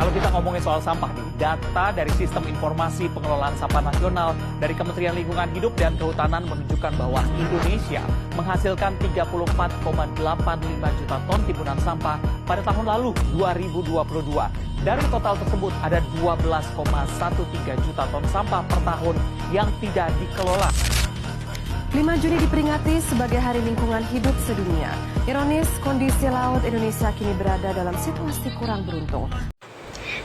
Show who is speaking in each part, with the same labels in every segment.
Speaker 1: Kalau kita ngomongin soal sampah nih, data dari Sistem Informasi Pengelolaan Sampah Nasional dari Kementerian Lingkungan Hidup dan Kehutanan menunjukkan bahwa Indonesia menghasilkan 34,85 juta ton timbunan sampah pada tahun lalu 2022. Dari total tersebut ada 12,13 juta ton sampah per tahun yang tidak dikelola.
Speaker 2: 5 Juni diperingati sebagai Hari Lingkungan Hidup Sedunia. Ironis, kondisi laut Indonesia kini berada dalam situasi kurang beruntung.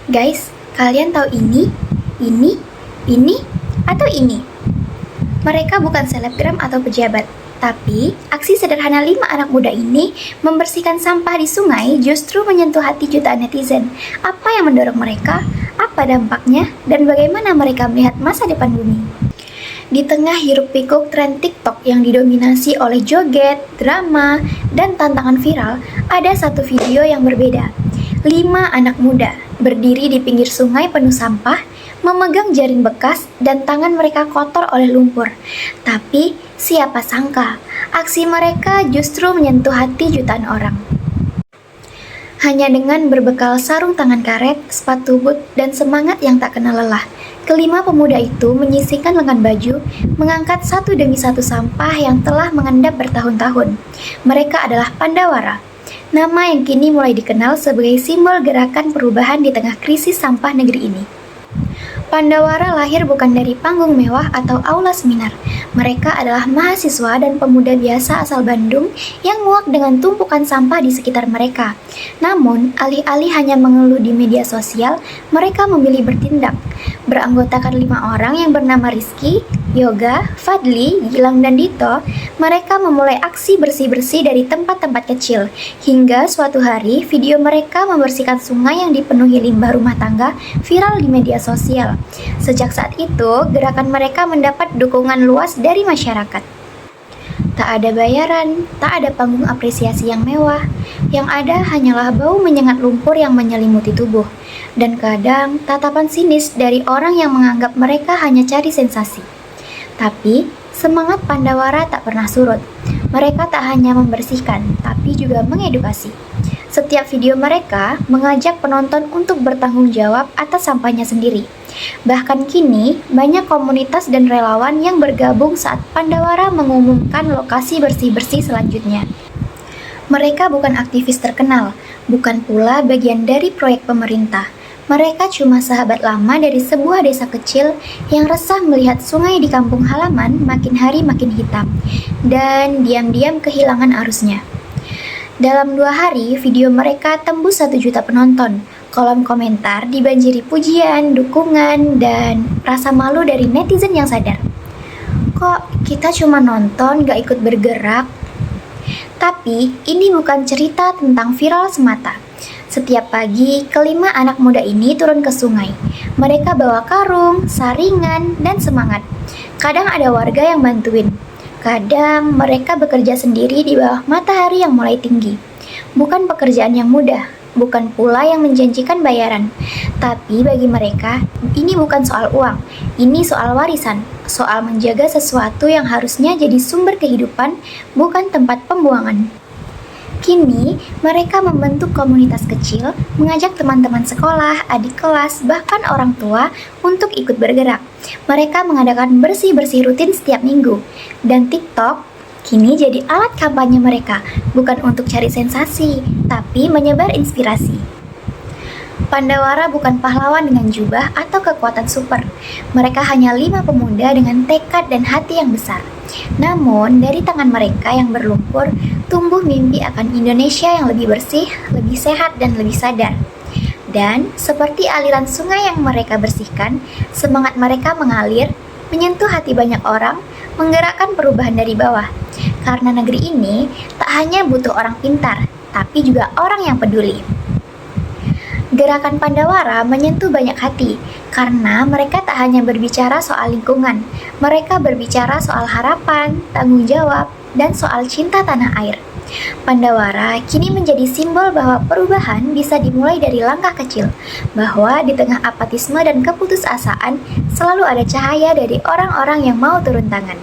Speaker 3: Guys, kalian tahu ini, atau ini? Mereka bukan selebgram atau pejabat, tapi aksi sederhana 5 anak muda ini membersihkan sampah di sungai justru menyentuh hati jutaan netizen. Apa yang mendorong mereka? Apa dampaknya? Dan bagaimana mereka melihat masa depan bumi? Di tengah hiruk-pikuk tren TikTok yang didominasi oleh joget, drama, dan tantangan viral, ada satu video yang berbeda. 5 anak muda berdiri di pinggir sungai penuh sampah, memegang jaring bekas dan tangan mereka kotor oleh lumpur. Tapi siapa sangka, aksi mereka justru menyentuh hati jutaan orang. Hanya dengan berbekal sarung tangan karet, sepatu boot, dan semangat yang tak kenal lelah, kelima pemuda itu menyisihkan lengan baju, mengangkat satu demi satu sampah yang telah mengendap bertahun-tahun. Mereka adalah Pandawara, nama yang kini mulai dikenal sebagai simbol gerakan perubahan di tengah krisis sampah negeri ini. Pandawara lahir bukan dari panggung mewah atau aula seminar. Mereka adalah mahasiswa dan pemuda biasa asal Bandung yang muak dengan tumpukan sampah di sekitar mereka. Namun, alih-alih hanya mengeluh di media sosial, mereka memilih bertindak. Beranggotakan 5 orang yang bernama Rizky, Yoga, Fadli, Gilang, dan Dito, mereka memulai aksi bersih-bersih dari tempat-tempat kecil. Hingga suatu hari, video mereka membersihkan sungai yang dipenuhi limbah rumah tangga viral di media sosial. Sejak saat itu, gerakan mereka mendapat dukungan luas dari masyarakat. Tak ada bayaran, tak ada panggung apresiasi yang mewah. Yang ada hanyalah bau menyengat lumpur yang menyelimuti tubuh. Dan kadang tatapan sinis dari orang yang menganggap mereka hanya cari sensasi. Tapi, semangat Pandawara tak pernah surut. Mereka tak hanya membersihkan, tapi juga mengedukasi. Setiap video mereka mengajak penonton untuk bertanggung jawab atas sampahnya sendiri. Bahkan kini, banyak komunitas dan relawan yang bergabung saat Pandawara mengumumkan lokasi bersih-bersih selanjutnya. Mereka bukan aktivis terkenal, bukan pula bagian dari proyek pemerintah. Mereka cuma sahabat lama dari sebuah desa kecil yang resah melihat sungai di kampung halaman makin hari makin hitam dan diam-diam kehilangan arusnya. Dalam 2 hari, video mereka tembus 1 juta penonton. Kolom komentar dibanjiri pujian, dukungan, dan rasa malu dari netizen yang sadar. Kok kita cuma nonton, gak ikut bergerak? Tapi ini bukan cerita tentang viral semata. Setiap pagi, kelima anak muda ini turun ke sungai. Mereka bawa karung, saringan, dan semangat. Kadang ada warga yang bantuin. Kadang mereka bekerja sendiri di bawah matahari yang mulai tinggi. Bukan pekerjaan yang mudah, bukan pula yang menjanjikan bayaran. Tapi bagi mereka, ini bukan soal uang. Ini soal warisan, soal menjaga sesuatu yang harusnya jadi sumber kehidupan, bukan tempat pembuangan. Kini, mereka membentuk komunitas kecil, mengajak teman-teman sekolah, adik kelas, bahkan orang tua untuk ikut bergerak. Mereka mengadakan bersih-bersih rutin setiap minggu. Dan TikTok kini jadi alat kampanye mereka, bukan untuk cari sensasi, tapi menyebar inspirasi. Pandawara bukan pahlawan dengan jubah atau kekuatan super. Mereka hanya 5 pemuda dengan tekad dan hati yang besar. Namun, dari tangan mereka yang berlumpur, tumbuh mimpi akan Indonesia yang lebih bersih, lebih sehat, dan lebih sadar. Dan, seperti aliran sungai yang mereka bersihkan, semangat mereka mengalir, menyentuh hati banyak orang, menggerakkan perubahan dari bawah. Karena negeri ini tak hanya butuh orang pintar, tapi juga orang yang peduli. Gerakan Pandawara menyentuh banyak hati, karena mereka tak hanya berbicara soal lingkungan, mereka berbicara soal harapan, tanggung jawab, dan soal cinta tanah air. Pandawara kini menjadi simbol bahwa perubahan bisa dimulai dari langkah kecil, bahwa di tengah apatisme dan keputusasaan selalu ada cahaya dari orang-orang yang mau turun tangan.